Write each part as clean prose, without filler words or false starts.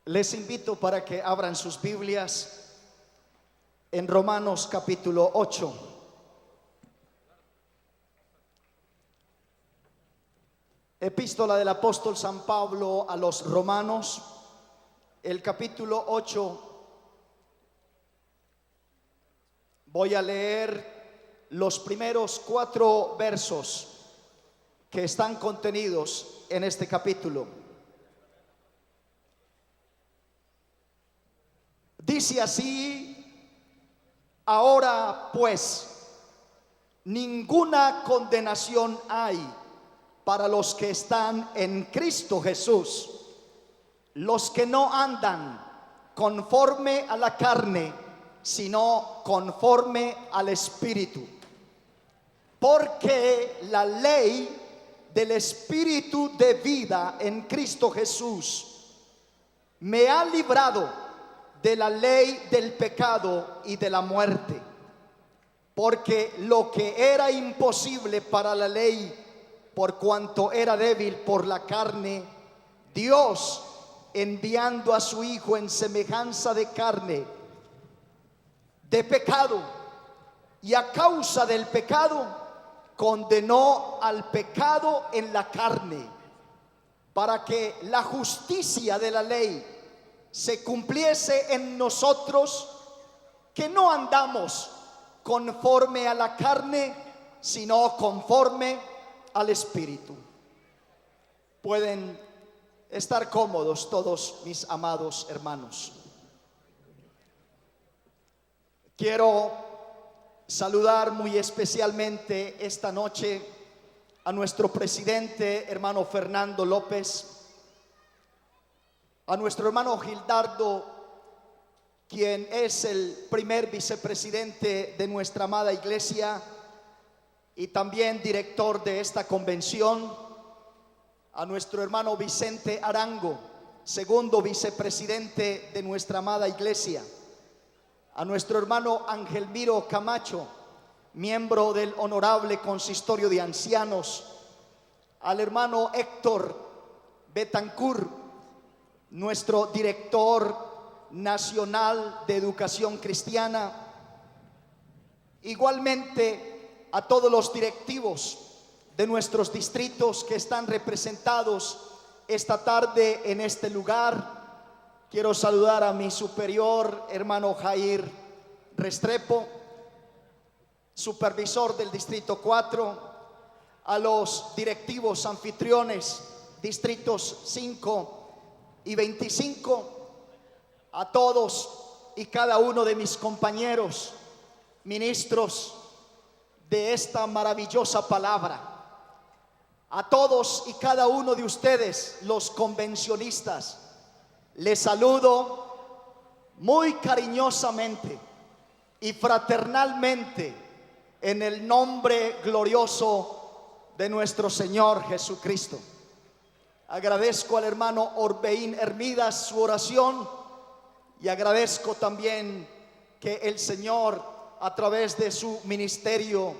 Les invito para que abran sus Biblias en Romanos capítulo 8. Epístola del apóstol San Pablo a los Romanos, el capítulo 8. Voy a leer los primeros 4 versos que están contenidos en este capítulo. Dice así: ahora pues, ninguna condenación hay para los que están en Cristo Jesús, los que no andan conforme a la carne, sino conforme al Espíritu. Porque la ley del Espíritu de vida en Cristo Jesús me ha librado de la ley del pecado y de la muerte. Porque lo que era imposible para la ley, por cuanto era débil por la carne, Dios, enviando a su Hijo en semejanza de carne, de pecado, y a causa del pecado condenó al pecado en la carne, para que la justicia de la ley se cumpliese en nosotros, que no andamos conforme a la carne, sino conforme al Espíritu. Pueden estar cómodos todos mis amados hermanos. Quiero saludar muy especialmente esta noche a nuestro presidente, hermano Fernando López, a nuestro hermano Gildardo, quien es el primer vicepresidente de nuestra amada iglesia y también director de esta convención, a nuestro hermano Vicente Arango, segundo vicepresidente de nuestra amada iglesia, a nuestro hermano Ángel Miro Camacho, miembro del honorable consistorio de ancianos, al hermano Héctor Betancourt, nuestro director nacional de educación cristiana, igualmente a todos los directivos de nuestros distritos que están representados esta tarde en este lugar. Quiero saludar a mi superior, hermano Jair Restrepo, supervisor del distrito 4, a los directivos anfitriones, distritos 5 y 25, a todos y cada uno de mis compañeros, ministros de esta maravillosa palabra, a todos y cada uno de ustedes, los convencionistas, les saludo muy cariñosamente y fraternalmente en el nombre glorioso de nuestro Señor Jesucristo. Agradezco al hermano Orbeín Hermidas su oración y agradezco también que el Señor, a través de su ministerio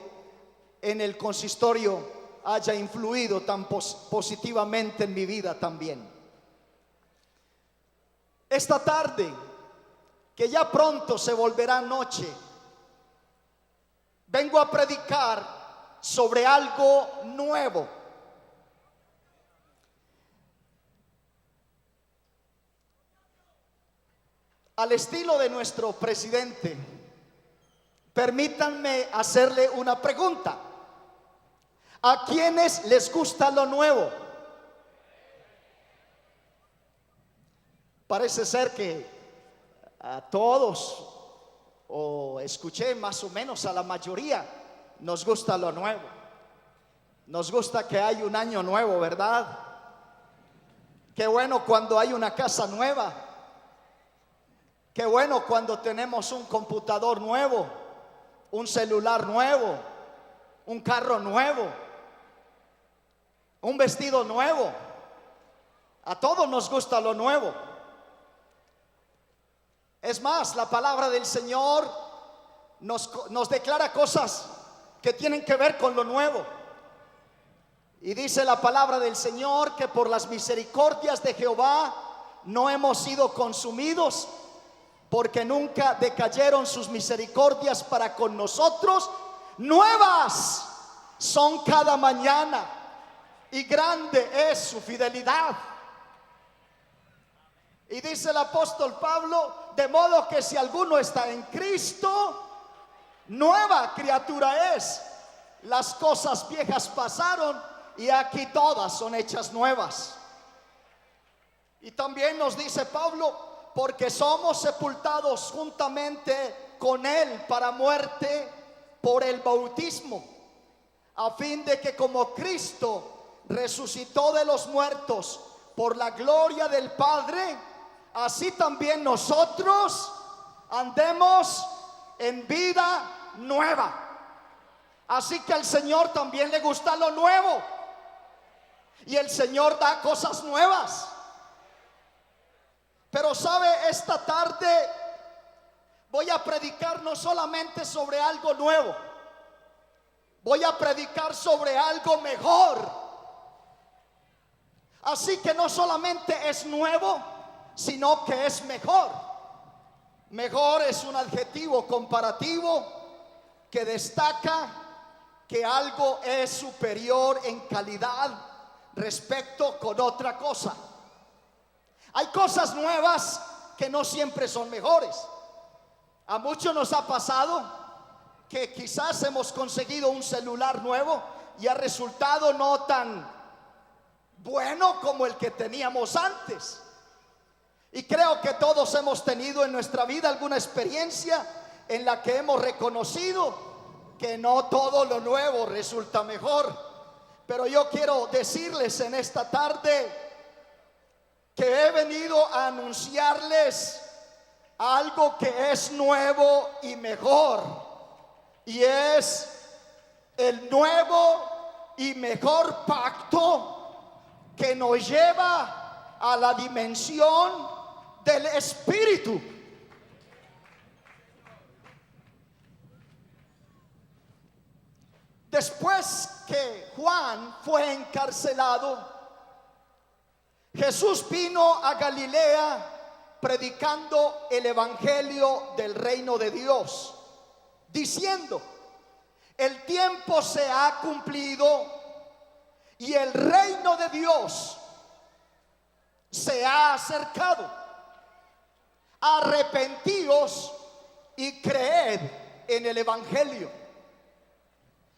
en el consistorio, haya influido tan positivamente en mi vida también. Esta tarde, que ya pronto se volverá noche, vengo a predicar sobre algo nuevo. Al estilo de nuestro presidente, permítanme hacerle una pregunta: ¿a quiénes les gusta lo nuevo? Parece ser que a todos, o escuché más o menos a la mayoría, nos gusta lo nuevo. Nos gusta que hay un año nuevo, ¿verdad? Qué bueno cuando hay una casa nueva. Qué bueno cuando tenemos un computador nuevo, un celular nuevo, un carro nuevo, un vestido nuevo. A todos nos gusta lo nuevo. Es más, la palabra del Señor nos declara cosas que tienen que ver con lo nuevo. Y dice la palabra del Señor que por las misericordias de Jehová no hemos sido consumidos, porque nunca decayeron sus misericordias para con nosotros. Nuevas son cada mañana, y grande es su fidelidad. Y dice el apóstol Pablo: de modo que si alguno está en Cristo, nueva criatura es. Las cosas viejas pasaron y aquí todas son hechas nuevas. Y también nos dice Pablo: porque somos sepultados juntamente con él para muerte por el bautismo, a fin de que como Cristo resucitó de los muertos por la gloria del Padre, así también nosotros andemos en vida nueva. Así que al Señor también le gusta lo nuevo, y el Señor da cosas nuevas. Pero sabe, esta tarde voy a predicar no solamente sobre algo nuevo, voy a predicar sobre algo mejor. Así que no solamente es nuevo, sino que es mejor. Mejor es un adjetivo comparativo que destaca que algo es superior en calidad respecto con otra cosa. Hay cosas nuevas que no siempre son mejores. A muchos nos ha pasado que quizás hemos conseguido un celular nuevo y ha resultado no tan bueno como el que teníamos antes. Y creo que todos hemos tenido en nuestra vida alguna experiencia en la que hemos reconocido que no todo lo nuevo resulta mejor. Pero yo quiero decirles en esta tarde que he venido a anunciarles algo que es nuevo y mejor, y es el nuevo y mejor pacto que nos lleva a la dimensión del Espíritu. Después que Juan fue encarcelado, Jesús vino a Galilea predicando el evangelio del reino de Dios, diciendo: el tiempo se ha cumplido y el reino de Dios se ha acercado. Arrepentíos y creed en el evangelio.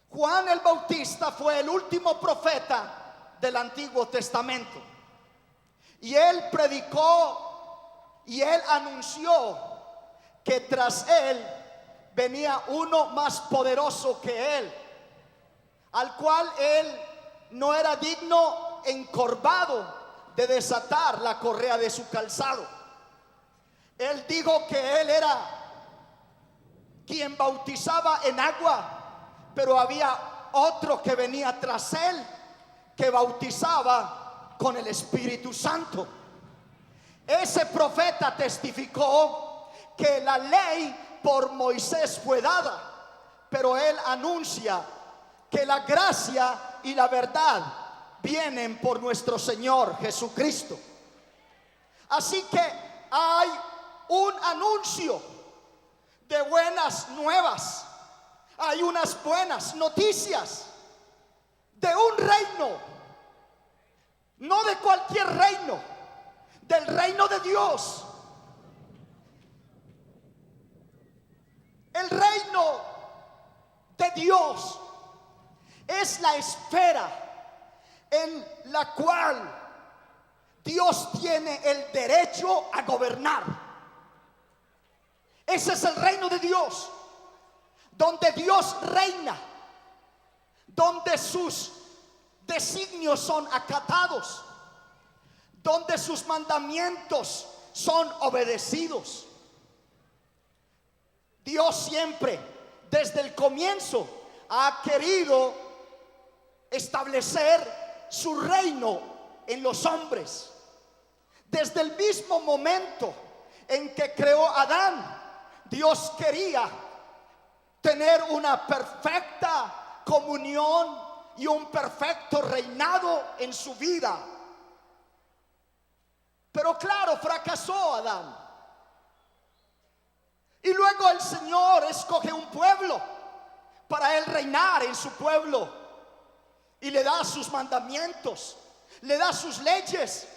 Juan el Bautista fue el último profeta del Antiguo Testamento, y él predicó y él anunció que tras él venía uno más poderoso que él, al cual él no era digno, encorvado, de desatar la correa de su calzado. Él dijo que él era quien bautizaba en agua, pero había otro que venía tras él, que bautizaba con el Espíritu Santo. Ese profeta testificó que la ley por Moisés fue dada, pero él anuncia que la gracia y la verdad vienen por nuestro Señor Jesucristo. Así que hay un anuncio de buenas nuevas, hay unas buenas noticias de un reino, no de cualquier reino, del reino de Dios. El reino de Dios es la esfera en la cual Dios tiene el derecho a gobernar. Ese es el reino de Dios, donde Dios reina, donde sus designios son acatados, donde sus mandamientos son obedecidos. Dios siempre, desde el comienzo, ha querido establecer su reino en los hombres. Desde el mismo momento en que creó a Adán, Dios quería tener una perfecta comunión y un perfecto reinado en su vida. Pero claro, fracasó Adán. Y luego el Señor escoge un pueblo para él reinar en su pueblo. Y le da sus mandamientos, le da sus leyes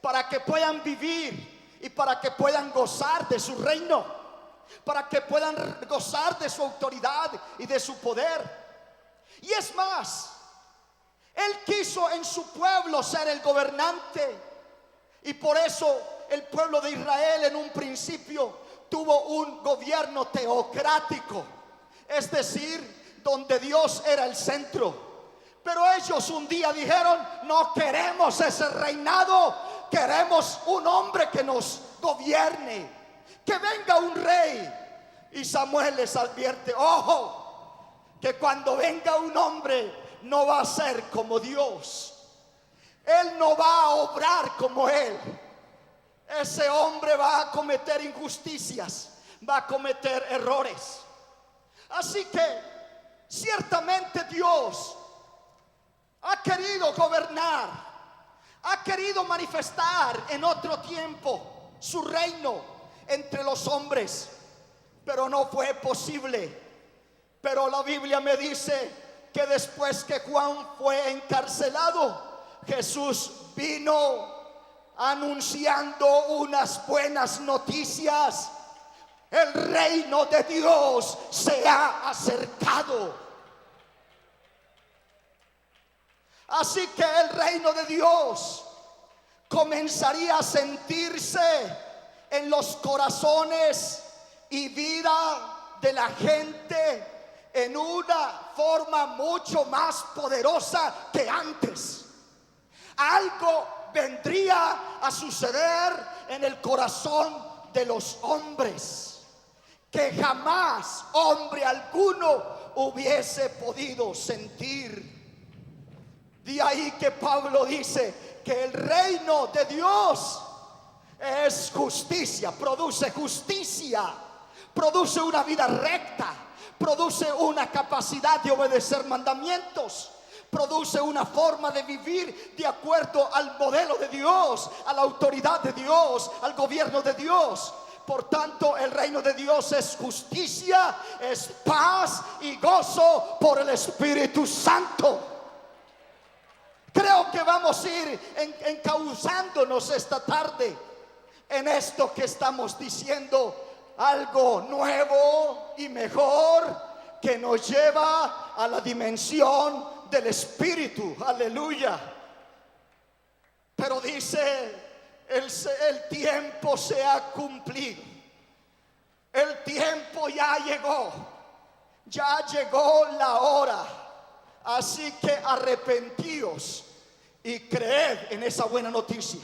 para que puedan vivir y para que puedan gozar de su reino, para que puedan gozar de su autoridad y de su poder. Y es más, él quiso en su pueblo ser el gobernante. Y por eso el pueblo de Israel en un principio tuvo un gobierno teocrático, es decir, donde Dios era el centro. Pero ellos un día dijeron: no queremos ese reinado, queremos un hombre que nos gobierne, que venga un rey. Y Samuel les advierte: ojo, que cuando venga un hombre no va a ser como Dios. Él no va a obrar como él. Ese hombre va a cometer injusticias, va a cometer errores. Así que ciertamente Dios ha querido gobernar, ha querido manifestar en otro tiempo su reino entre los hombres, pero no fue posible. Pero la Biblia me dice que después que Juan fue encarcelado, Jesús vino anunciando unas buenas noticias. El reino de Dios se ha acercado. Así que el reino de Dios comenzaría a sentirse en los corazones y vida de la gente en una forma mucho más poderosa que antes. Algo vendría a suceder en el corazón de los hombres que jamás hombre alguno hubiese podido sentir. De ahí que Pablo dice que el reino de Dios es justicia, produce una vida recta, produce una capacidad de obedecer mandamientos, produce una forma de vivir de acuerdo al modelo de Dios, a la autoridad de Dios, al gobierno de Dios. Por tanto, el reino de Dios es justicia, es paz y gozo por el Espíritu Santo. Creo que vamos a ir encauzándonos esta tarde en esto que estamos diciendo, algo nuevo y mejor que nos lleva a la dimensión del Espíritu. Aleluya. Pero dice, el tiempo se ha cumplido, el tiempo ya llegó la hora. Así que arrepentíos y creed en esa buena noticia.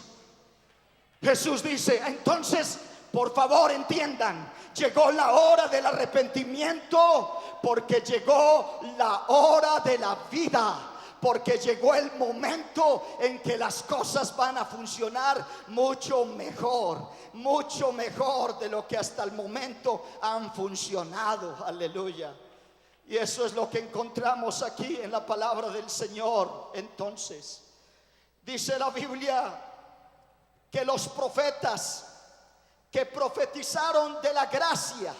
Jesús dice, entonces, por favor entiendan, llegó la hora del arrepentimiento, porque llegó la hora de la vida, porque llegó el momento en que las cosas van a funcionar mucho mejor de lo que hasta el momento han funcionado. Aleluya. Y eso es lo que encontramos aquí en la palabra del Señor. Entonces, dice la Biblia que los profetas que profetizaron de la gracia,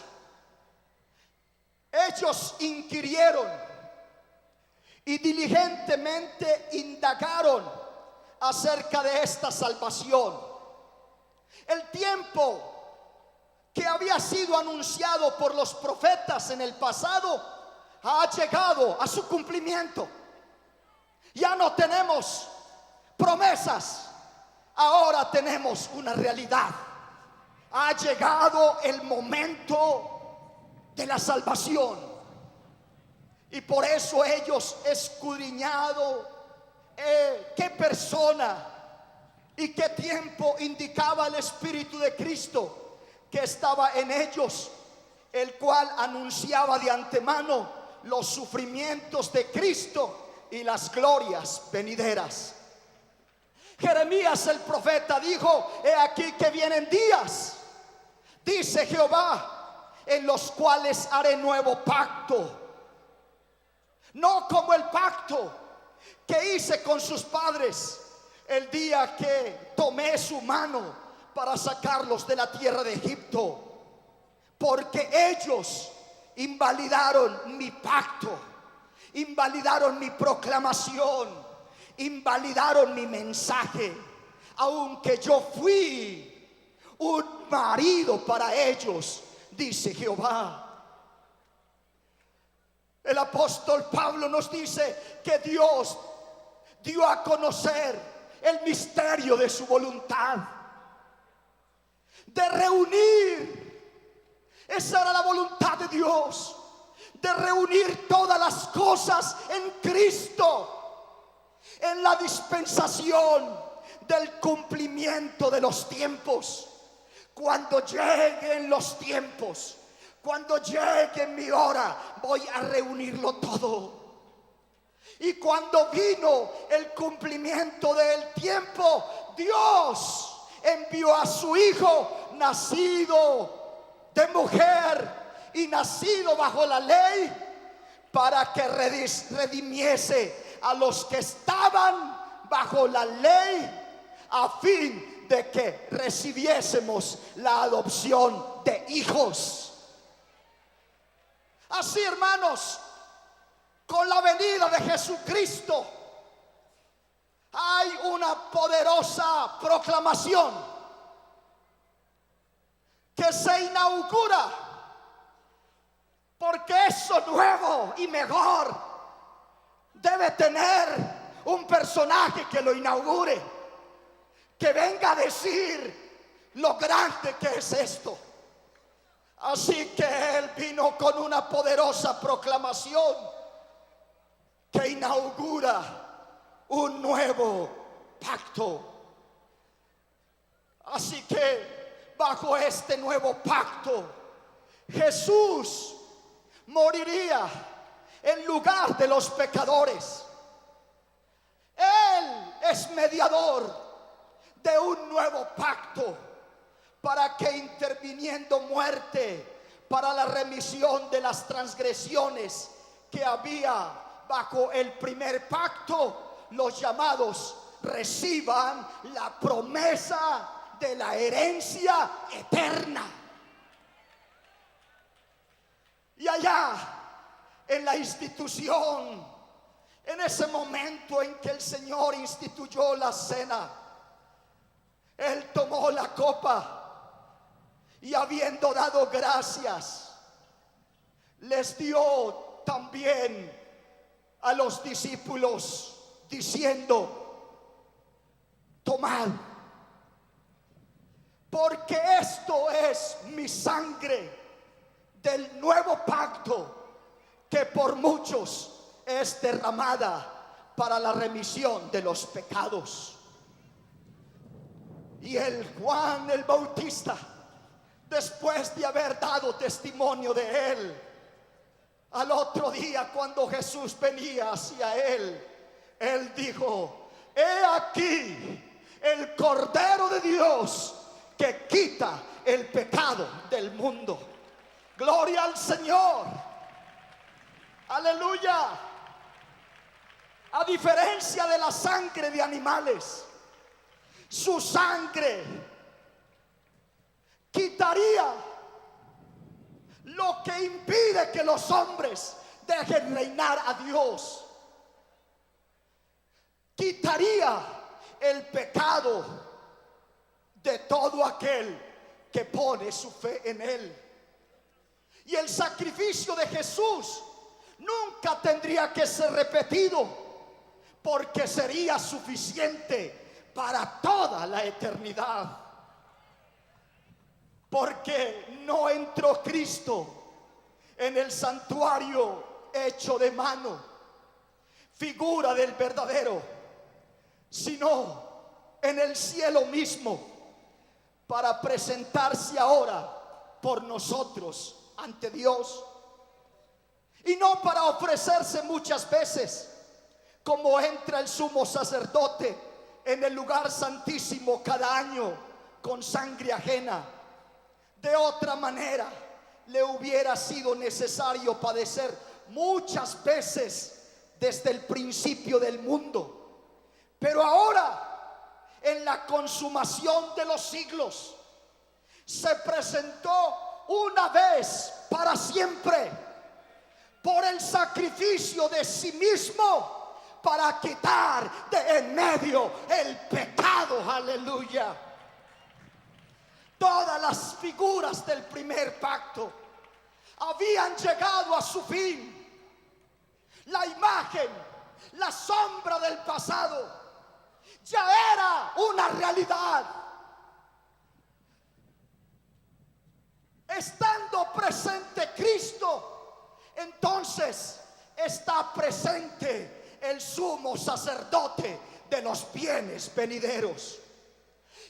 ellos inquirieron y diligentemente indagaron acerca de esta salvación. El tiempo que había sido anunciado por los profetas en el pasado ha llegado a su cumplimiento. Ya no tenemos promesas, ahora tenemos una realidad. Ha llegado el momento de la salvación. Y por eso ellos escudriñado qué persona y qué tiempo indicaba el Espíritu de Cristo que estaba en ellos, el cual anunciaba de antemano los sufrimientos de Cristo y las glorias venideras. Jeremías el profeta dijo, he aquí que vienen días, dice Jehová, en los cuales haré nuevo pacto, no como el pacto que hice con sus padres el día que tomé su mano para sacarlos de la tierra de Egipto, porque ellos invalidaron mi pacto, invalidaron mi proclamación, invalidaron mi mensaje, aunque yo fui un marido para ellos, dice Jehová. El apóstol Pablo nos dice que Dios dio a conocer el misterio de su voluntad, de reunir. Esa era la voluntad de Dios, de reunir todas las cosas en Cristo, en la dispensación del cumplimiento de los tiempos. Cuando lleguen los tiempos, cuando llegue mi hora, voy a reunirlo todo. Y cuando vino el cumplimiento del tiempo, Dios envió a su Hijo, nacido de mujer y nacido bajo la ley, para que redimiese a los que estaban bajo la ley, a fin de que recibiésemos la adopción de hijos. Así, hermanos, con la venida de Jesucristo hay una poderosa proclamación que se inaugura, porque eso nuevo y mejor debe tener un personaje que lo inaugure, que venga a decir lo grande que es esto. Así que Él vino con una poderosa proclamación que inaugura un nuevo pacto. Así que bajo este nuevo pacto, Jesús moriría en lugar de los pecadores. Él es mediador de un nuevo pacto, para que, interviniendo muerte para la remisión de las transgresiones que había bajo el primer pacto, los llamados reciban la promesa de la herencia eterna. Y allá en la institución, en ese momento en que el Señor instituyó la cena, Él tomó la copa y, habiendo dado gracias, les dio también a los discípulos, diciendo: tomad, porque esto es mi sangre del nuevo pacto, que por muchos es derramada para la remisión de los pecados. Y el Juan el Bautista, después de haber dado testimonio de él, al otro día, cuando Jesús venía hacia él, él dijo: he aquí el Cordero de Dios que quita el pecado del mundo. Gloria al Señor. Aleluya. A diferencia de la sangre de animales, su sangre quitaría lo que impide que los hombres dejen reinar a Dios. Quitaría el pecado de todo aquel que pone su fe en Él. Y el sacrificio de Jesús nunca tendría que ser repetido, porque sería suficiente para toda la eternidad. Porque no entró Cristo en el santuario hecho de mano, figura del verdadero, sino en el cielo mismo, para presentarse ahora por nosotros ante Dios. Y no para ofrecerse muchas veces, como entra el sumo sacerdote en el lugar santísimo cada año con sangre ajena. De otra manera, le hubiera sido necesario padecer muchas veces desde el principio del mundo. Pero ahora en la consumación de los siglos, se presentó una vez para siempre por el sacrificio de sí mismo para quitar de en medio el pecado. Aleluya. Todas las figuras del primer pacto habían llegado a su fin. La imagen, la sombra del pasado ya era una realidad. Estando presente Cristo, entonces está presente el sumo sacerdote de los bienes venideros.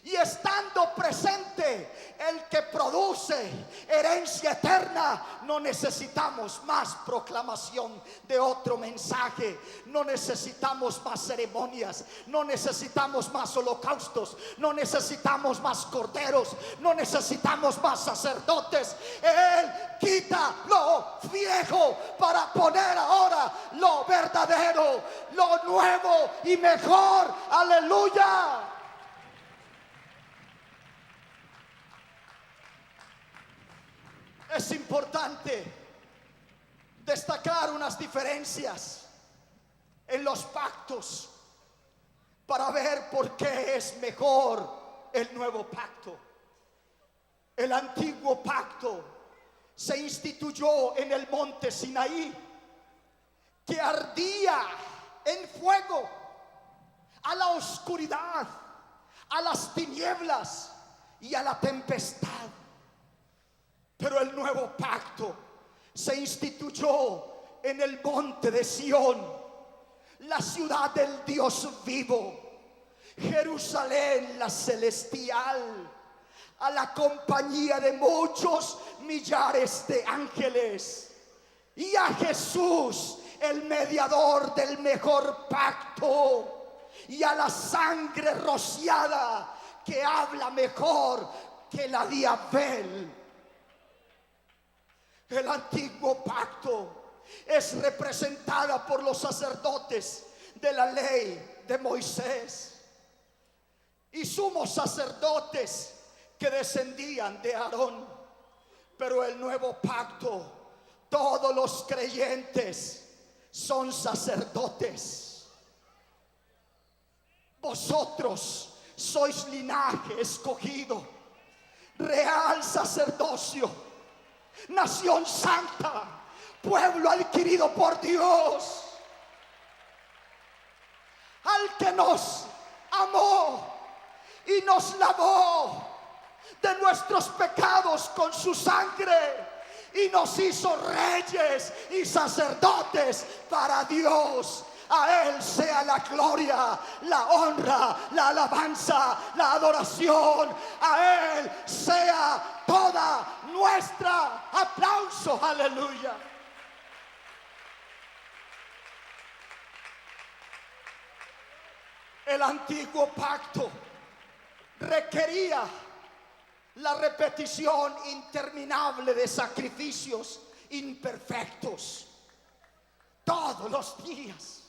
Y estando presente el que produce herencia eterna, no necesitamos más proclamación de otro mensaje, no necesitamos más ceremonias, no necesitamos más holocaustos, no necesitamos más corderos, no necesitamos más sacerdotes. Él quita lo viejo para poner ahora lo verdadero, lo nuevo y mejor. Aleluya. Es importante destacar unas diferencias en los pactos para ver por qué es mejor el nuevo pacto. El antiguo pacto se instituyó en el monte Sinaí, que ardía en fuego a la oscuridad, a las tinieblas y a la tempestad. Pero el nuevo pacto se instituyó en el monte de Sión, la ciudad del Dios vivo, Jerusalén la celestial, a la compañía de muchos millares de ángeles, y a Jesús, el mediador del mejor pacto, y a la sangre rociada que habla mejor que la de Abel. El antiguo pacto es representada por los sacerdotes de la ley de Moisés y sumos sacerdotes que descendían de Aarón. Pero el nuevo pacto, todos los creyentes son sacerdotes. Vosotros sois linaje escogido, real sacerdocio, nación santa, pueblo adquirido por Dios, al que nos amó y nos lavó de nuestros pecados con su sangre y nos hizo reyes y sacerdotes para Dios. A Él sea la gloria, la honra, la alabanza, la adoración. A Él sea toda nuestra aplauso. Aleluya. El antiguo pacto requería la repetición interminable de sacrificios imperfectos todos los días,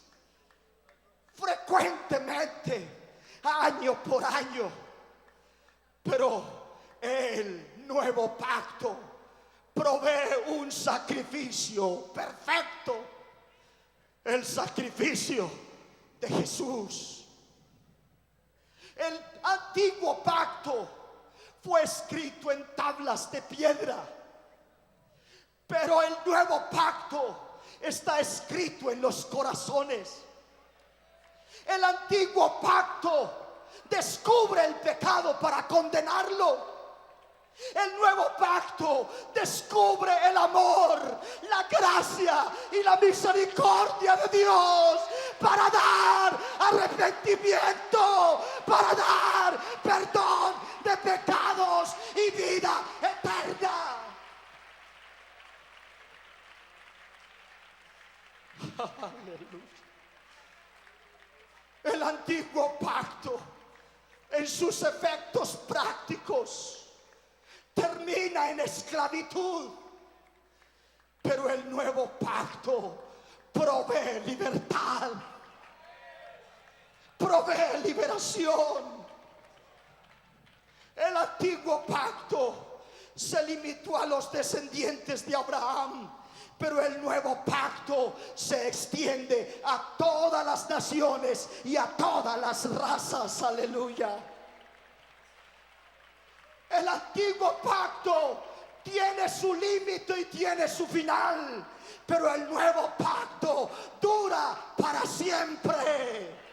frecuentemente, año por año. Pero el nuevo pacto provee un sacrificio perfecto, el sacrificio de Jesús. El antiguo pacto fue escrito en tablas de piedra, pero el nuevo pacto está escrito en los corazones. El antiguo pacto descubre el pecado para condenarlo. El nuevo pacto descubre el amor, la gracia y la misericordia de Dios para dar arrepentimiento, para dar perdón de pecados y vida eterna. Aleluya. El antiguo pacto, en sus efectos prácticos, termina en esclavitud, pero el nuevo pacto provee libertad, provee liberación, El antiguo pacto se limitó a los descendientes de Abraham, pero el nuevo pacto se extiende a todas las naciones y a todas las razas. Aleluya. El antiguo pacto tiene su límite y tiene su final, pero el nuevo pacto dura para siempre.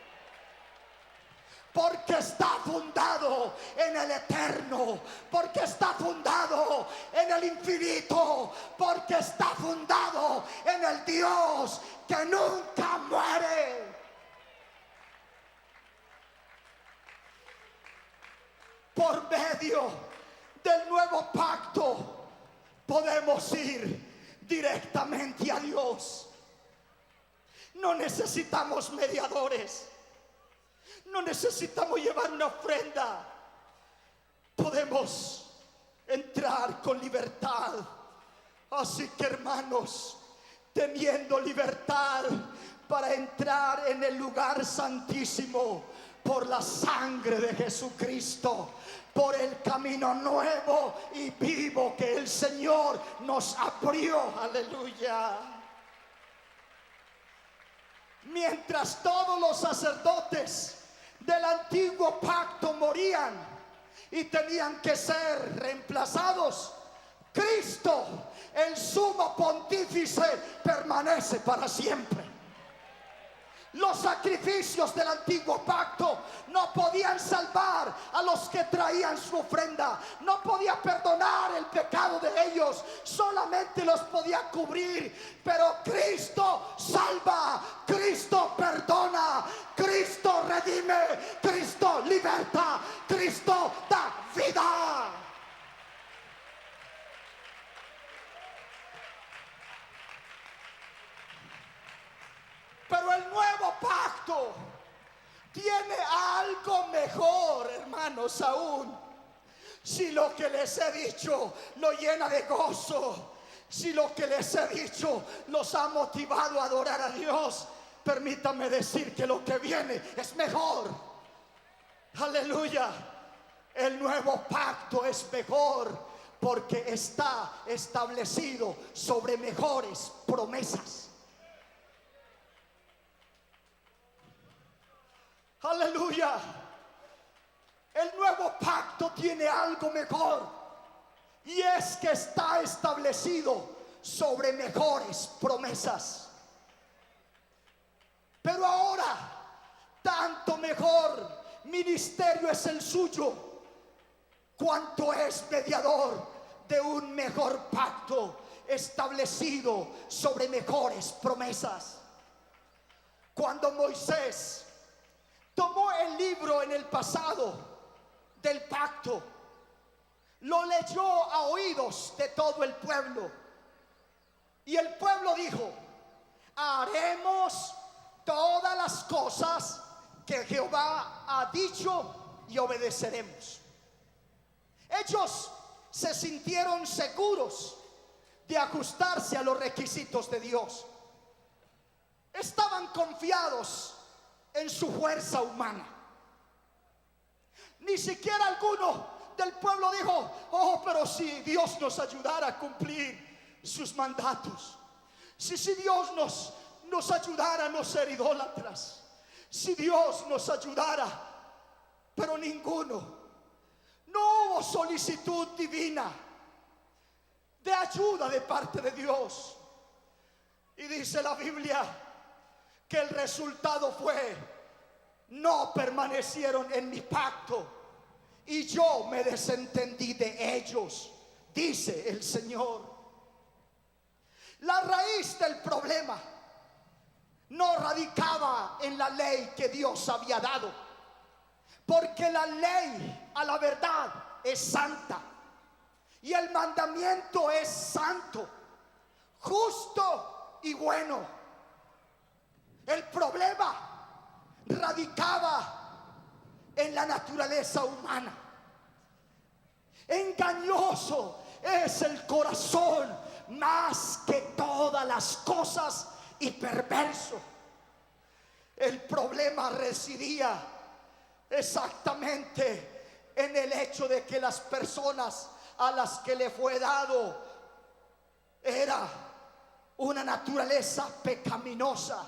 Porque está fundado en el eterno, porque está fundado en el infinito, porque está fundado en el Dios que nunca muere. Por medio del nuevo pacto podemos ir directamente a Dios. No necesitamos mediadores. No necesitamos llevar una ofrenda. Podemos entrar con libertad. Así que, hermanos, teniendo libertad para entrar en el lugar santísimo por la sangre de Jesucristo, por el camino nuevo y vivo que el Señor nos abrió. Aleluya. Mientras todos los sacerdotes del antiguo pacto morían y tenían que ser reemplazados, Cristo, el sumo pontífice, permanece para siempre. Los sacrificios del antiguo pacto no podían salvar a los que traían su ofrenda, no podía perdonar el pecado de ellos, solamente los podía cubrir. Pero Cristo salva, Cristo perdona, Cristo redime, Cristo liberta, Cristo da vida. Pero el nuevo pacto tiene algo mejor, hermanos, aún. Si lo que les he dicho lo llena de gozo, si lo que les he dicho los ha motivado a adorar a Dios, permítame decir que lo que viene es mejor. Aleluya. El nuevo pacto es mejor porque está establecido sobre mejores promesas. Aleluya. El nuevo pacto tiene algo mejor, y es que está establecido sobre mejores promesas. Pero ahora, tanto mejor ministerio es el suyo, cuanto es mediador de un mejor pacto establecido sobre mejores promesas. Cuando Moisés tomó el libro en el pasado del pacto, lo leyó a oídos de todo el pueblo, y el pueblo dijo: haremos todas las cosas que Jehová ha dicho y obedeceremos. Ellos se sintieron seguros de ajustarse a los requisitos de Dios. Estaban confiados en su fuerza humana. Ni siquiera alguno del pueblo dijo: oh, pero si Dios nos ayudara a cumplir sus mandatos, si Dios nos ayudara a no ser idólatras, si Dios nos ayudara. Pero ninguno, no hubo solicitud divina de ayuda de parte de Dios. Y dice la Biblia que el resultado fue: no permanecieron en mi pacto y yo me desentendí de ellos, dice el Señor. La raíz del problema no radicaba en la ley que Dios había dado, porque la ley, a la verdad, es santa, y el mandamiento es santo, justo y bueno. El problema radicaba en la naturaleza humana. Engañoso es el corazón más que todas las cosas, y perverso. El problema residía exactamente en el hecho de que las personas a las que le fue dado era una naturaleza pecaminosa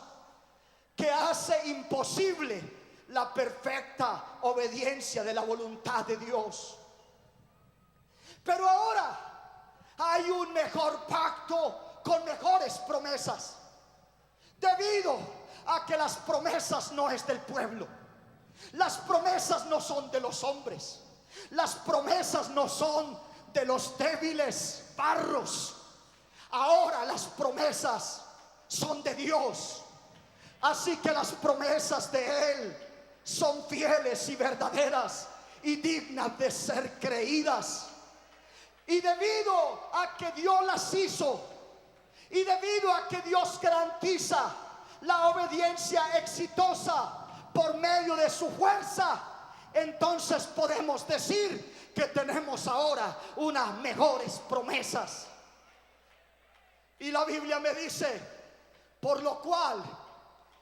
que hace imposible la perfecta obediencia de la voluntad de Dios. Pero ahora hay un mejor pacto con mejores promesas, debido a que las promesas no es del pueblo. Las promesas no son de los hombres. Las promesas no son de los débiles barros. Ahora las promesas son de Dios. Así que las promesas de Él son fieles y verdaderas y dignas de ser creídas. Y debido a que Dios las hizo, y debido a que Dios garantiza la obediencia exitosa por medio de su fuerza, entonces podemos decir que tenemos ahora unas mejores promesas. Y la Biblia me dice: por lo cual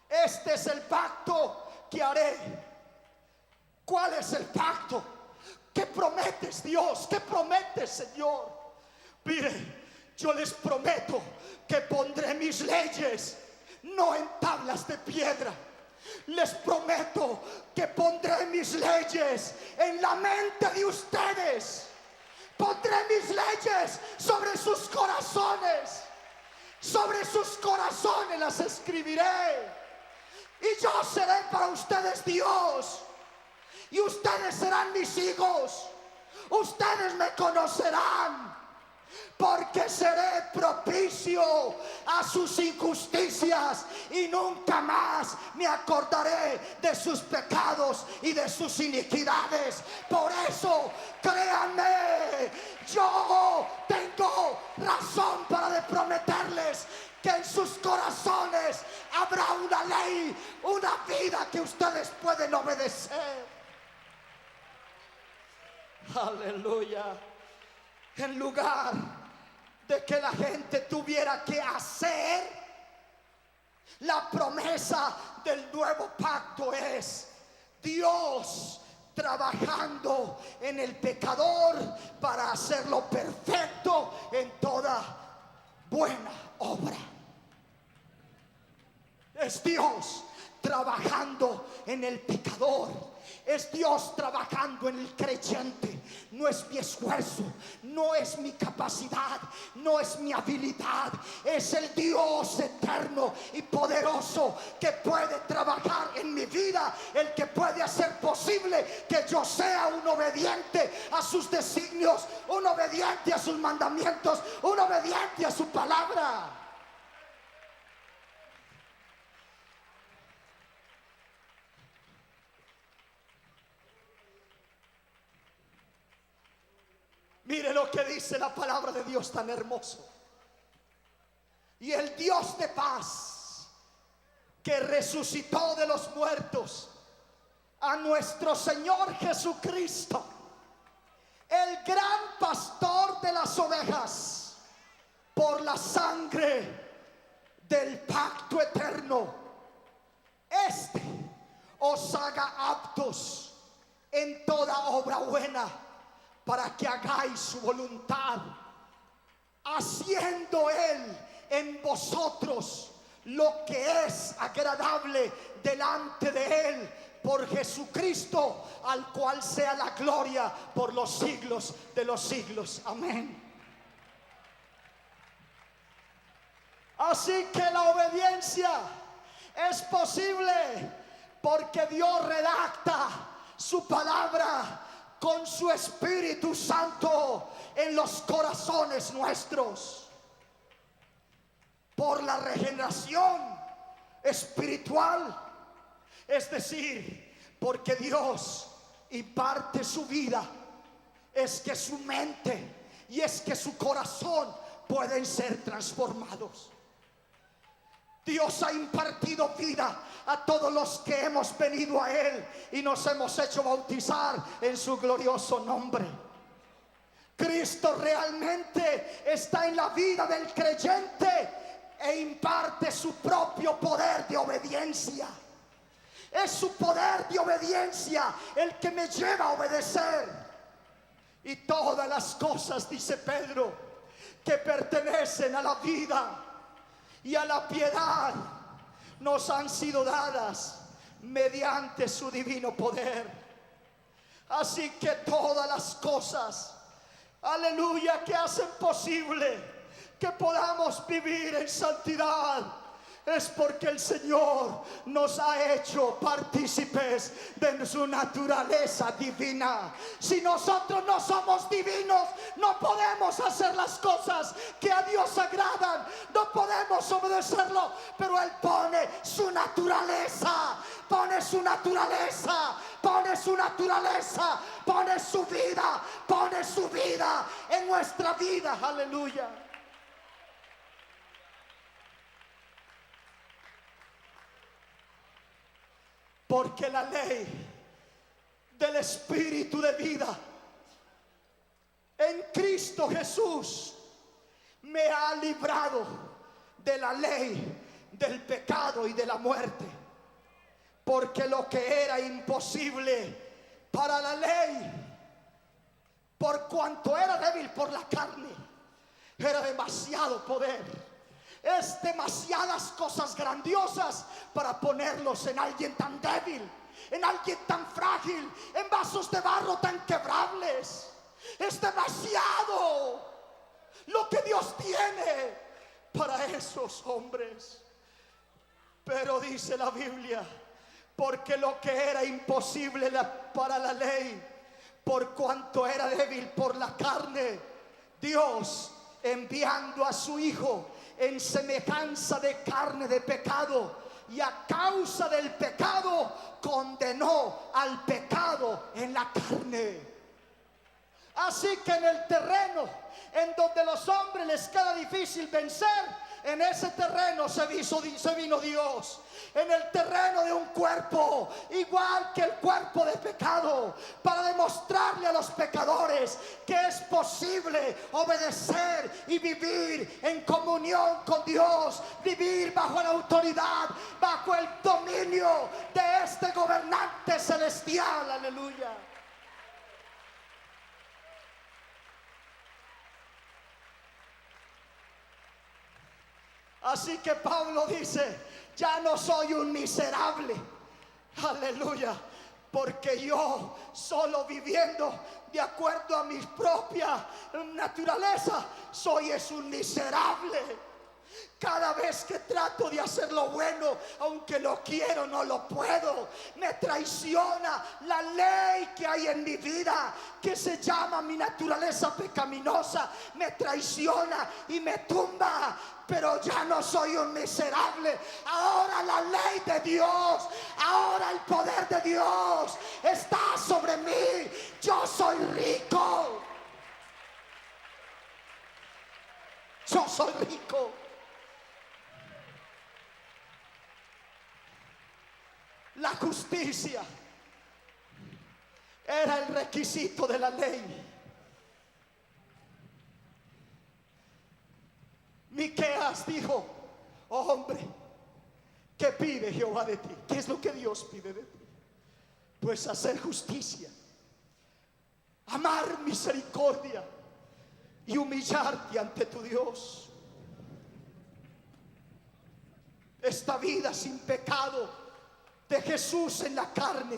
este es el pacto que haré. ¿Cuál es el pacto? ¿Qué prometes, Dios? ¿Qué prometes, Señor? Mire, yo les prometo que pondré mis leyes no en tablas de piedra. Les prometo que pondré mis leyes en la mente de ustedes. Pondré mis leyes sobre sus corazones. Sobre sus corazones las escribiré. Y yo seré para ustedes Dios. Y ustedes serán mis hijos. Ustedes me conocerán, porque seré propicio a sus injusticias y nunca más me acordaré de sus pecados y de sus iniquidades. Por eso, créanme, yo tengo razón para de prometerles que en sus corazones habrá una ley, una vida que ustedes pueden obedecer. Aleluya. En lugar de que la gente tuviera que hacer, la promesa del nuevo pacto es Dios trabajando en el pecador para hacerlo perfecto en toda buena obra. Es Dios trabajando en el pecador. Es Dios trabajando en el creyente. No es mi esfuerzo, no es mi capacidad, no es mi habilidad. Es el Dios eterno y poderoso que puede trabajar en mi vida, el que puede hacer posible que yo sea un obediente a sus designios, un obediente a sus mandamientos, un obediente a su palabra. Mire lo que dice la palabra de Dios tan hermoso. Y el Dios de paz, que resucitó de los muertos a nuestro Señor Jesucristo, el gran pastor de las ovejas, por la sangre del pacto eterno, este os haga aptos en toda obra buena, para que hagáis su voluntad, haciendo Él en vosotros lo que es agradable delante de Él, por Jesucristo, al cual sea la gloria por los siglos de los siglos. Amén. Así que la obediencia es posible porque Dios redacta su palabra con su Espíritu Santo en los corazones nuestros, por la regeneración espiritual, es decir, porque Dios imparte su vida, es que su mente y es que su corazón pueden ser transformados. Dios ha impartido vida a todos los que hemos venido a Él y nos hemos hecho bautizar en su glorioso nombre. Cristo realmente está en la vida del creyente e imparte su propio poder de obediencia. Es su poder de obediencia el que me lleva a obedecer. Y todas las cosas, dice Pedro, que pertenecen a la vida y a la piedad, nos han sido dadas mediante su divino poder. Así que todas las cosas, aleluya, que hacen posible que podamos vivir en santidad, es porque el Señor nos ha hecho partícipes de su naturaleza divina. Si nosotros no somos divinos, no podemos hacer las cosas que a Dios agradan, no podemos obedecerlo. Pero Él pone su naturaleza, pone su naturaleza, pone su naturaleza, pone su vida en nuestra vida. Aleluya. Porque la ley del Espíritu de vida en Cristo Jesús me ha librado de la ley del pecado y de la muerte. Porque lo que era imposible para la ley, por cuanto era débil por la carne, era demasiado poder. Es demasiadas cosas grandiosas para ponerlos en alguien tan débil, en alguien tan frágil, en vasos de barro tan quebrables. Es demasiado lo que Dios tiene para esos hombres. Pero dice la Biblia, porque lo que era imposible para la ley, por cuanto era débil por la carne, Dios, enviando a su Hijo en semejanza de carne de pecado, y a causa del pecado condenó al pecado en la carne. Así que en el terreno en donde los hombres les queda difícil vencer, en ese terreno se vino Dios. En el terreno de un cuerpo igual que el cuerpo de pecado, para demostrarle a los pecadores que es posible obedecer y vivir en comunión con Dios, vivir bajo la autoridad, bajo el dominio de este gobernante celestial. Aleluya. Así que Pablo dice, ya no soy un miserable, aleluya, porque yo solo viviendo de acuerdo a mi propia naturaleza, es un miserable. Cada vez que trato de hacer lo bueno, aunque lo quiero, no lo puedo. Me traiciona la ley que hay en mi vida, que se llama mi naturaleza pecaminosa. Me traiciona y me tumba. Pero ya no soy un miserable. Ahora la ley de Dios, ahora el poder de Dios está sobre mí. Yo soy rico. Yo soy rico. La justicia era el requisito de la ley. Miqueas dijo, oh hombre, ¿qué pide Jehová de ti? ¿Qué es lo que Dios pide de ti? Pues hacer justicia, amar misericordia y humillarte ante tu Dios. Esta vida sin pecado de Jesús en la carne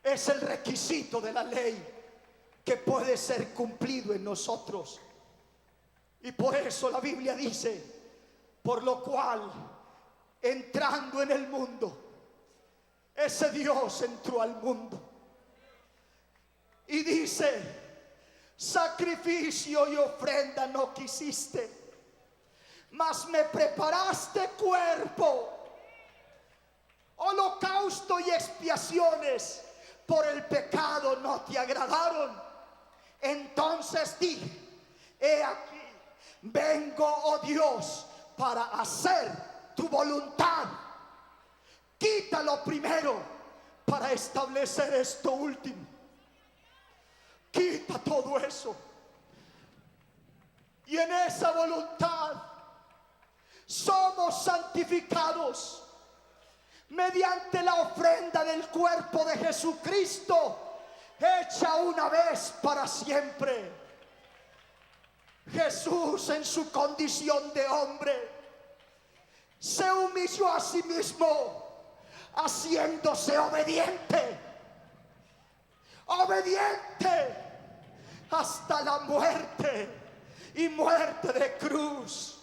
es el requisito de la ley que puede ser cumplido en nosotros. Y por eso la Biblia dice, por lo cual, entrando en el mundo, ese Dios entró al mundo. Y dice, sacrificio y ofrenda no quisiste, mas me preparaste cuerpo. Holocausto y expiaciones por el pecado no te agradaron. Entonces dije, he aquí, vengo, oh Dios, para hacer tu voluntad. Quítalo primero para establecer esto último. Quita todo eso. Y en esa voluntad somos santificados mediante la ofrenda del cuerpo de Jesucristo hecha una vez para siempre. Jesús, en su condición de hombre, se humilló a sí mismo, haciéndose obediente hasta la muerte, y muerte de cruz.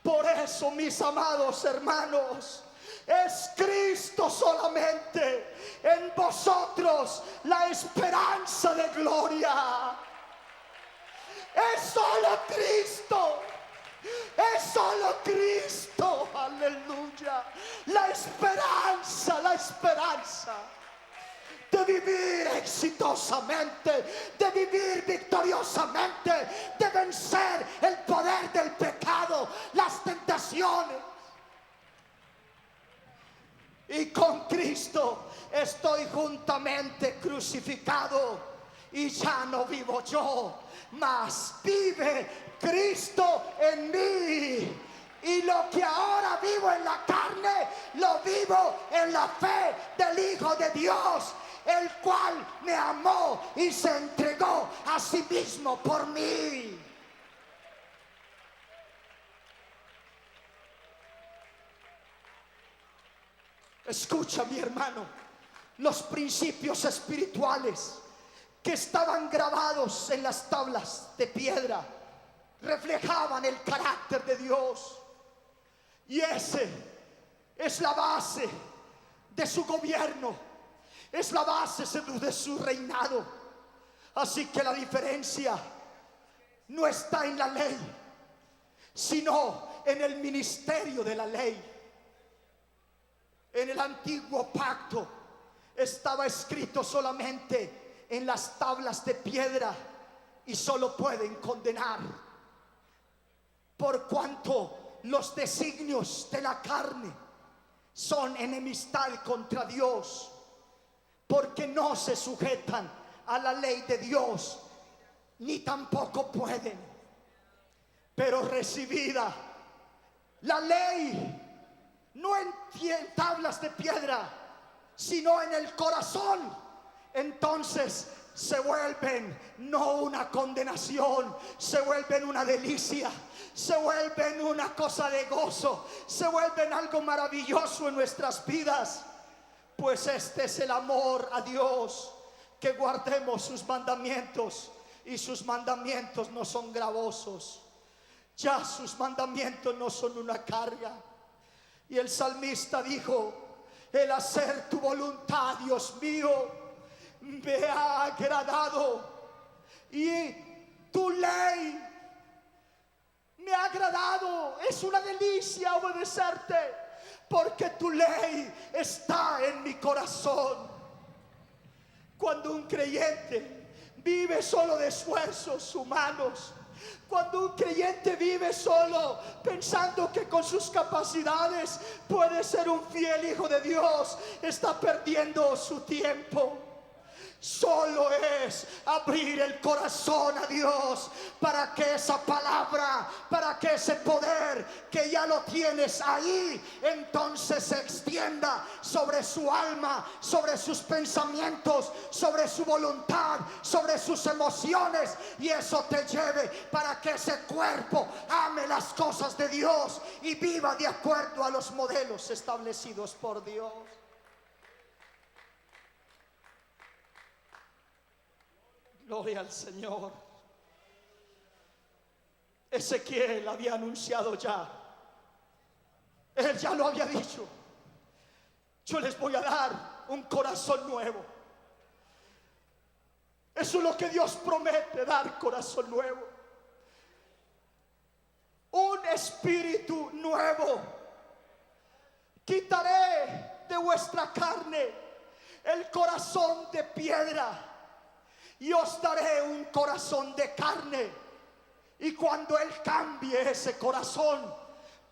Por eso, mis amados hermanos, es Cristo solamente en vosotros la esperanza de gloria. Es solo Cristo. Es solo Cristo, aleluya, la esperanza de vivir exitosamente, de vivir victoriosamente, de vencer el poder del pecado, las tentaciones. Y con Cristo estoy juntamente crucificado, y ya no vivo yo, mas vive Cristo en mí. Y lo que ahora vivo en la carne, lo vivo en la fe del Hijo de Dios, el cual me amó y se entregó a sí mismo por mí. Escucha, mi hermano, los principios espirituales que estaban grabados en las tablas de piedra reflejaban el carácter de Dios, y ese es la base de su gobierno, es la base de su reinado. Así que la diferencia no está en la ley, sino en el ministerio de la ley. En el antiguo pacto estaba escrito solamente en las tablas de piedra, y solo pueden condenar, por cuanto los designios de la carne son enemistad contra Dios, porque no se sujetan a la ley de Dios, ni tampoco pueden. Pero recibida la ley, no en tablas de piedra, sino en el corazón, entonces se vuelven no una condenación, se vuelven una delicia, se vuelven una cosa de gozo, se vuelven algo maravilloso en nuestras vidas. Pues este es el amor a Dios, que guardemos sus mandamientos, y sus mandamientos no son gravosos, ya sus mandamientos no son una carga. Y el salmista dijo: el hacer tu voluntad, Dios mío, me ha agradado, y tu ley me ha agradado. Es una delicia obedecerte, porque tu ley está en mi corazón. Cuando un creyente vive solo de esfuerzos humanos, cuando un creyente vive solo pensando que con sus capacidades puede ser un fiel hijo de Dios, está perdiendo su tiempo. Solo es abrir el corazón a Dios, para que esa palabra, para que ese poder que ya lo tienes ahí, entonces se extienda sobre su alma, sobre sus pensamientos, sobre su voluntad, sobre sus emociones, y eso te lleve para que ese cuerpo ame las cosas de Dios y viva de acuerdo a los modelos establecidos por Dios. Gloria al Señor. Ezequiel había anunciado ya, él ya lo había dicho: yo les voy a dar un corazón nuevo. Eso es lo que Dios promete, dar corazón nuevo, un espíritu nuevo. Quitaré de vuestra carne el corazón de piedra, y os daré un corazón de carne. Y cuando Él cambie ese corazón,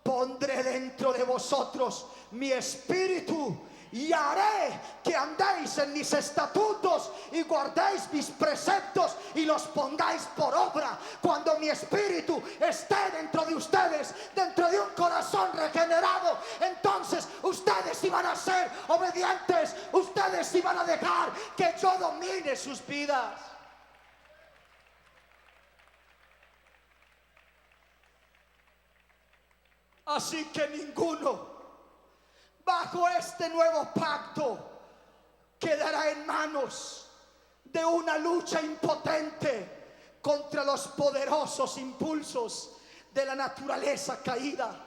pondré dentro de vosotros mi espíritu, y haré que andéis en mis estatutos y guardéis mis preceptos y los pongáis por obra. Cuando mi espíritu esté dentro de ustedes, dentro de un corazón regenerado, entonces ustedes iban a ser obedientes, ustedes ustedes iban a dejar que yo domine sus vidas. Así que ninguno bajo este nuevo pacto quedará en manos de una lucha impotente contra los poderosos impulsos de la naturaleza caída,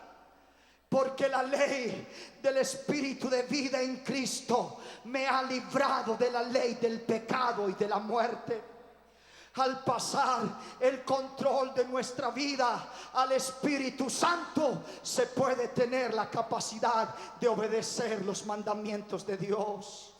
porque la ley del Espíritu de vida en Cristo me ha librado de la ley del pecado y de la muerte. Al pasar el control de nuestra vida al Espíritu Santo, se puede tener la capacidad de obedecer los mandamientos de Dios.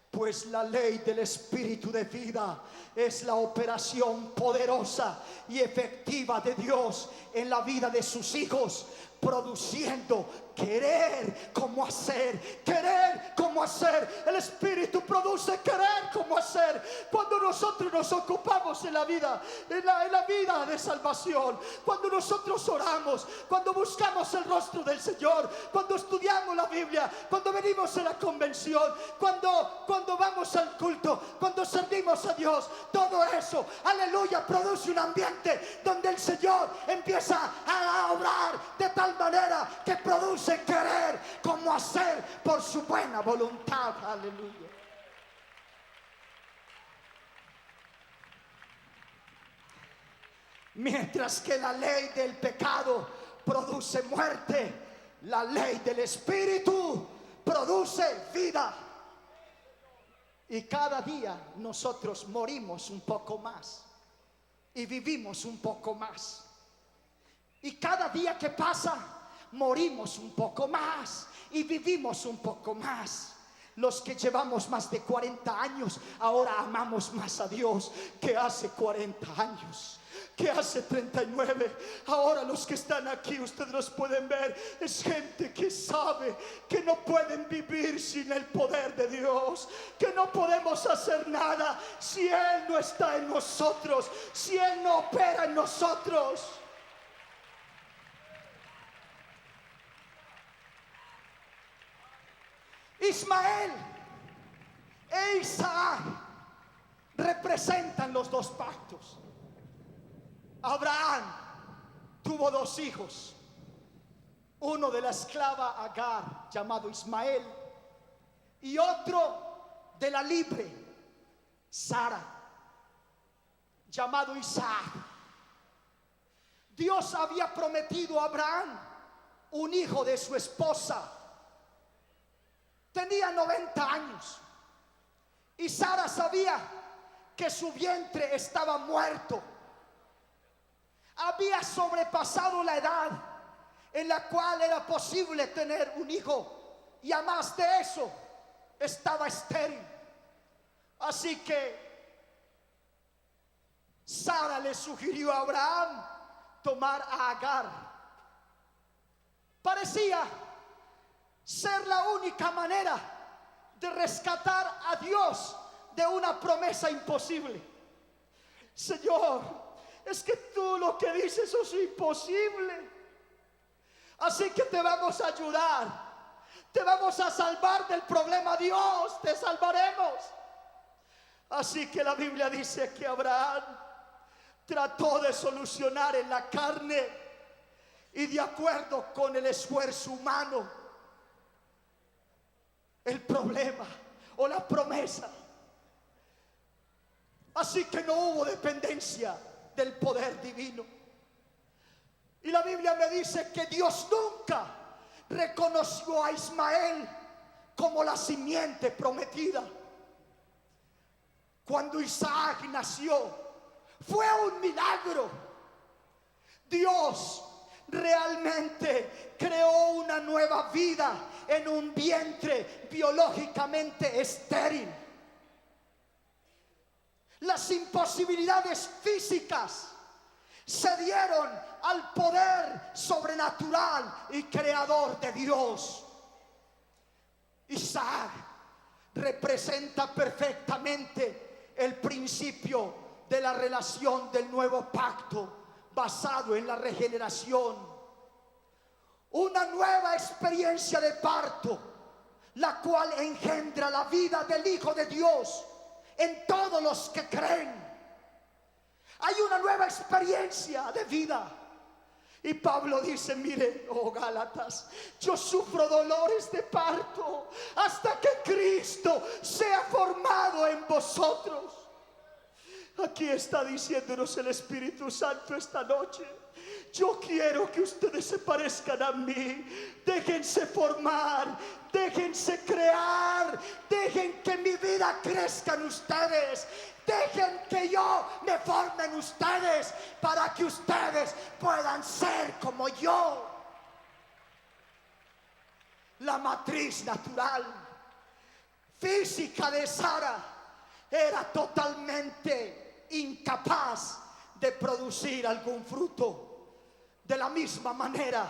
Pues la ley del Espíritu de vida es la operación poderosa y efectiva de Dios en la vida de sus hijos, produciendo querer como hacer, querer como hacer. El Espíritu produce querer como hacer. Cuando nosotros nos ocupamos en la vida, en la vida de salvación, cuando nosotros oramos, cuando buscamos el rostro del Señor, cuando estudiamos la Biblia, cuando venimos a la convención, cuando vamos al culto, cuando servimos a Dios, todo eso, aleluya, produce un ambiente donde el Señor empieza a obrar de tal manera que produce querer como hacer por su buena voluntad. Aleluya. Mientras que la ley del pecado produce muerte, la ley del Espíritu produce vida. Y cada día nosotros morimos un poco más y vivimos un poco más. Y cada día que pasa, morimos un poco más y vivimos un poco más. Los que llevamos más de 40 años, ahora amamos más a Dios que hace 40 años, que hace 39. Ahora los que están aquí, ustedes los pueden ver, es gente que sabe que no pueden vivir sin el poder de Dios, que no podemos hacer nada si Él no está en nosotros, si Él no opera en nosotros. Ismael e Isaac representan los dos pactos. Abraham tuvo dos hijos, uno de la esclava Agar llamado Ismael y otro de la libre Sara llamado Isaac. Dios había prometido a Abraham un hijo de su esposa. Tenía 90 años y Sara sabía que su vientre estaba muerto. Había sobrepasado la edad en la cual era posible tener un hijo, y además de eso estaba estéril. Así que Sara le sugirió a Abraham tomar a Agar. Parecía ser la única manera de rescatar a Dios de una promesa imposible. Señor, es que tú lo que dices es imposible, así que te vamos a ayudar, te vamos a salvar del problema. Dios, te salvaremos. Así que la Biblia dice que Abraham trató de solucionar en la carne y de acuerdo con el esfuerzo humano el problema o la promesa. Así que no hubo dependencia del poder divino. Y la Biblia me dice que Dios nunca reconoció a Ismael como la simiente prometida. Cuando Isaac nació, fue un milagro. Dios realmente creó una nueva vida en un vientre biológicamente estéril. Las imposibilidades físicas se dieron al poder sobrenatural y creador de Dios. Isaac representa perfectamente el principio de la relación del nuevo pacto basado en la regeneración. Una nueva experiencia de parto la cual engendra la vida del Hijo de Dios en todos los que creen. Hay una nueva experiencia de vida. Y Pablo dice, mire, oh Gálatas, yo sufro dolores de parto hasta que Cristo sea formado en vosotros. Aquí está diciéndonos el Espíritu Santo esta noche. Yo quiero que ustedes se parezcan a mí. Déjense formar, déjense crear, dejen que mi vida crezca en ustedes. Dejen que yo me forme en ustedes para que ustedes puedan ser como yo. La matriz natural, física de Sara era totalmente incapaz de producir algún fruto. De la misma manera,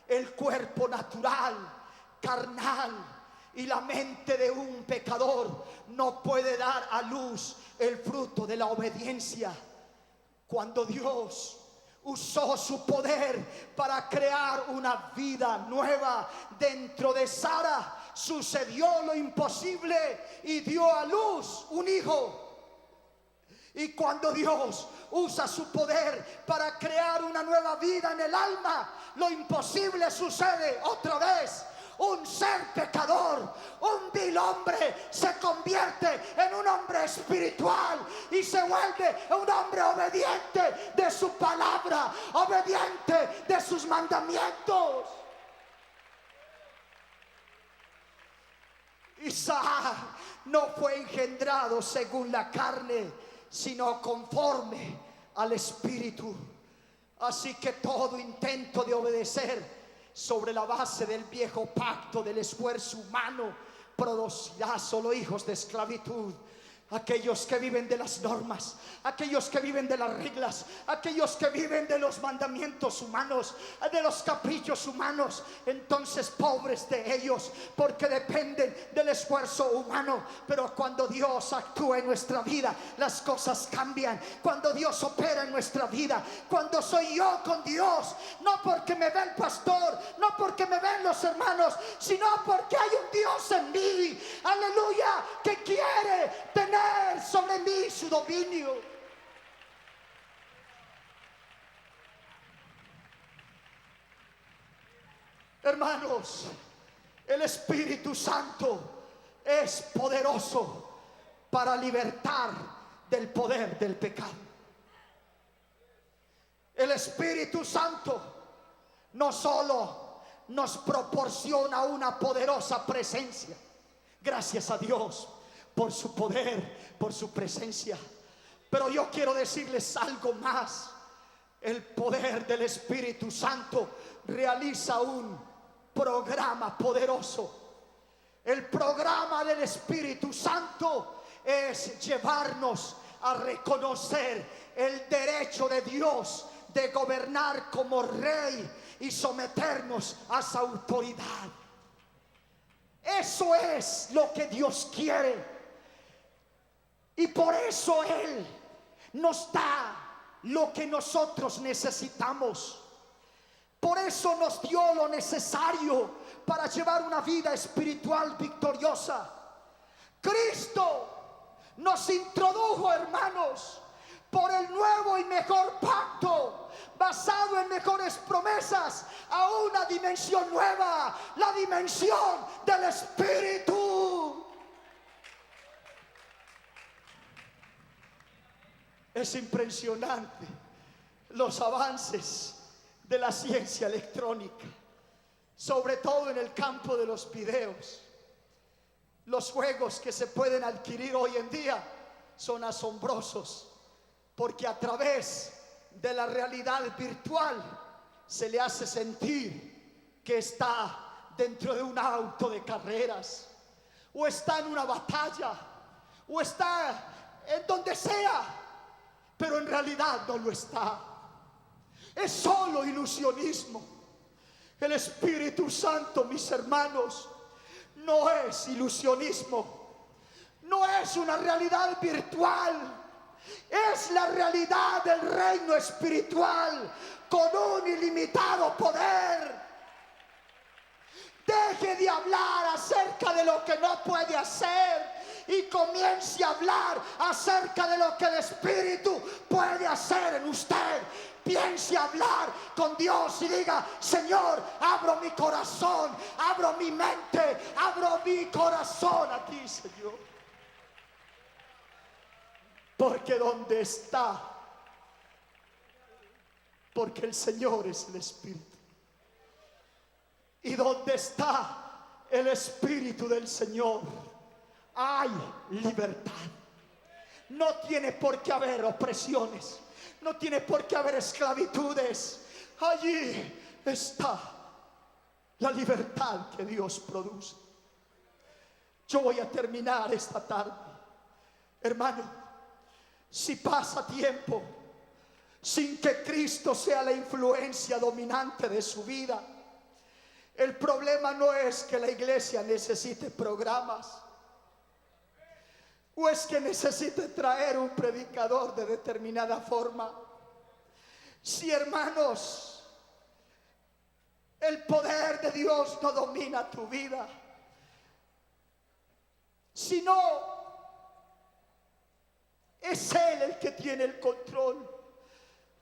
el cuerpo natural, carnal y la mente de un pecador no puede dar a luz el fruto de la obediencia. Cuando Dios usó su poder para crear una vida nueva dentro de Sara, sucedió lo imposible y dio a luz un hijo. Y cuando Dios usa su poder para crear una nueva vida en el alma, lo imposible sucede otra vez. Un ser pecador, un vil hombre, se convierte en un hombre espiritual y se vuelve un hombre obediente de su palabra, obediente de sus mandamientos. Isaac no fue engendrado según la carne, sino conforme al Espíritu. Así que todo intento de obedecer sobre la base del viejo pacto del esfuerzo humano producirá solo hijos de esclavitud. Aquellos que viven de las normas, aquellos que viven de las reglas, aquellos que viven de los mandamientos humanos, de los caprichos humanos, entonces pobres de ellos, porque dependen del esfuerzo humano. Pero cuando Dios actúa en nuestra vida, las cosas cambian. Cuando Dios opera en nuestra vida, cuando soy yo con Dios, no porque me ve el pastor, no porque me ven los hermanos, sino porque hay un Dios en mí, aleluya, que quiere tener sobre mí su dominio. Hermanos, el Espíritu Santo es poderoso para libertar del poder del pecado. El Espíritu Santo no solo nos proporciona una poderosa presencia, gracias a Dios por su poder, por su presencia, pero yo quiero decirles algo más. El poder del Espíritu Santo realiza un programa poderoso. El programa del Espíritu Santo es llevarnos a reconocer el derecho de Dios de gobernar como rey y someternos a su autoridad. Eso es lo que Dios quiere. Y por eso Él nos da lo que nosotros necesitamos. Por eso nos dio lo necesario para llevar una vida espiritual victoriosa. Cristo nos introdujo, hermanos, por el nuevo y mejor pacto, basado en mejores promesas, a una dimensión nueva, la dimensión del Espíritu. Es impresionante los avances de la ciencia electrónica, sobre todo en el campo de los videos. Los juegos que se pueden adquirir hoy en día son asombrosos, porque a través de la realidad virtual se le hace sentir que está dentro de un auto de carreras, o está en una batalla, o está en donde sea, pero en realidad no lo está. Es solo ilusionismo. El Espíritu Santo, mis hermanos, no es ilusionismo, no es una realidad virtual, es la realidad del reino espiritual con un ilimitado poder. deje de hablar acerca de lo que no puede hacer y comience a hablar acerca de lo que el Espíritu puede hacer en usted. Piense hablar con Dios y diga: Señor, abro mi corazón, abro mi mente, abro mi corazón a ti, Señor. Porque donde está, porque el Señor es el Espíritu, y donde está el Espíritu del Señor hay libertad. No tiene por qué haber opresiones, no tiene por qué haber esclavitudes. Allí está la libertad que Dios produce. Yo voy a terminar esta tarde, hermano. Si pasa tiempo sin que Cristo sea la influencia dominante de su vida, el problema no es que la iglesia necesite programas, o es que necesite traer un predicador de determinada forma. Si, hermanos, el poder de Dios no domina tu vida, sino es Él el que tiene el control,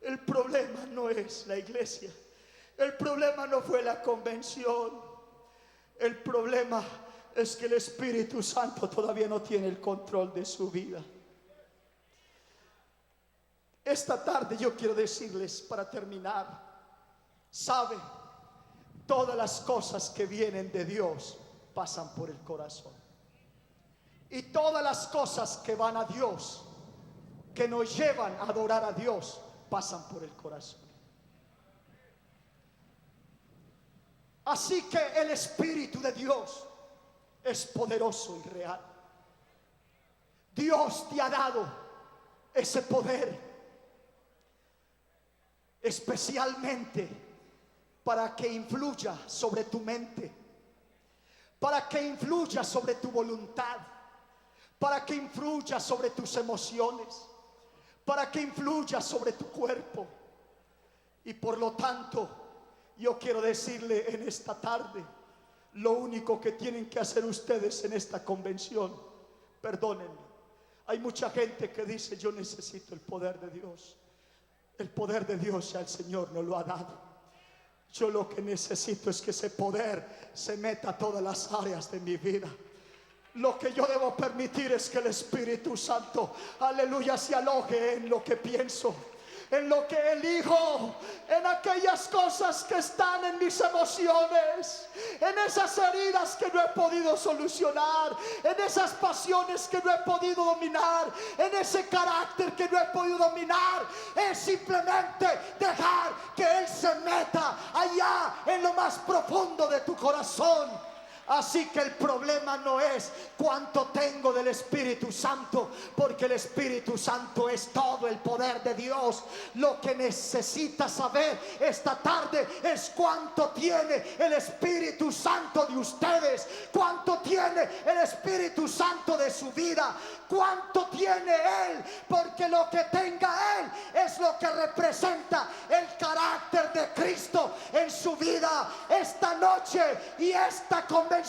el problema no es la iglesia, el problema no fue la convención, el problema es que el Espíritu Santo todavía no tiene el control de su vida. Esta tarde yo quiero decirles, para terminar, sabe, todas las cosas que vienen de Dios pasan por el corazón, y todas las cosas que van a Dios, que nos llevan a adorar a Dios, pasan por el corazón. Así que el Espíritu de Dios es poderoso y real. Dios te ha dado ese poder especialmente para que influya sobre tu mente, para que influya sobre tu voluntad, para que influya sobre tus emociones, para que influya sobre tu cuerpo. Y por lo tanto, yo quiero decirle en esta tarde, lo único que tienen que hacer ustedes en esta convención, perdónenme, hay mucha gente que dice: yo necesito el poder de Dios. El poder de Dios ya el Señor nos lo ha dado. Yo lo que necesito es que ese poder se meta a todas las áreas de mi vida. Lo que yo debo permitir es que el Espíritu Santo, aleluya, se aloje en lo que pienso, en lo que elijo, en aquellas cosas que están en mis emociones, en esas heridas que no he podido solucionar, en esas pasiones que no he podido dominar, en ese carácter que no he podido dominar. Es simplemente dejar que Él se meta allá en lo más profundo de tu corazón. Así que el problema no es cuánto tengo del Espíritu Santo, porque el Espíritu Santo es todo el poder de Dios. Lo que necesitas saber esta tarde es cuánto tiene el Espíritu Santo de ustedes, cuánto tiene el Espíritu Santo de su vida, cuánto tiene Él, porque lo que tenga Él es lo que representa el carácter de Cristo en su vida. Esta noche y esta convención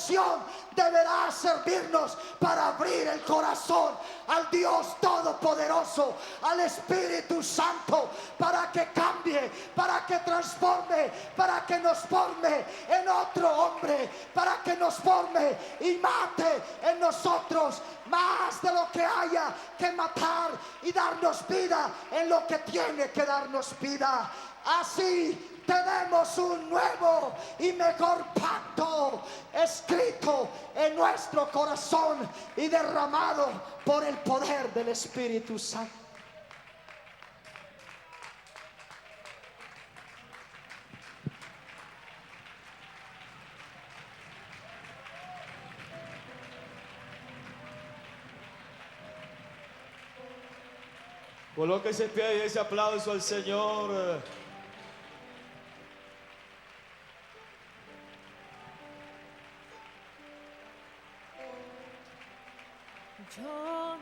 deberá servirnos para abrir el corazón al Dios Todopoderoso, al Espíritu Santo, para que cambie, para que transforme, para que nos forme en otro hombre, para que nos forme y mate en nosotros más de lo que haya que matar, y darnos vida en lo que tiene que darnos vida. Así tenemos un nuevo y mejor pacto escrito en nuestro corazón y derramado por el poder del Espíritu Santo. Colóquese en pie y ese aplauso al Señor. Yo no